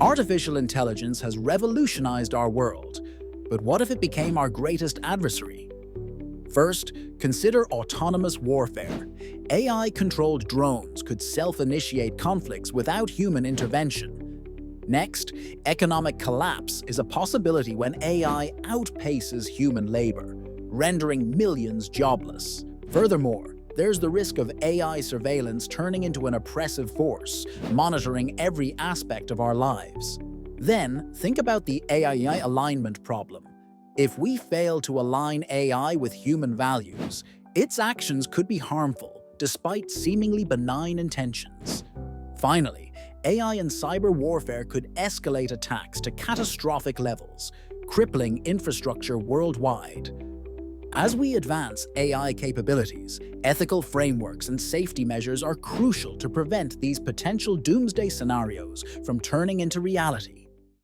Artificial intelligence has revolutionized our world, but what if it became our greatest adversary? First, consider autonomous warfare. AI-controlled drones could self-initiate conflicts without human intervention. Next, economic collapse is a possibility when AI outpaces human labor, rendering millions jobless. Furthermore, there's the risk of AI surveillance turning into an oppressive force, monitoring every aspect of our lives. Then, think about the AI alignment problem. If we fail to align AI with human values, its actions could be harmful, despite seemingly benign intentions. Finally, AI and cyber warfare could escalate attacks to catastrophic levels, crippling infrastructure worldwide. As we advance AI capabilities, ethical frameworks and safety measures are crucial to prevent these potential doomsday scenarios from turning into reality.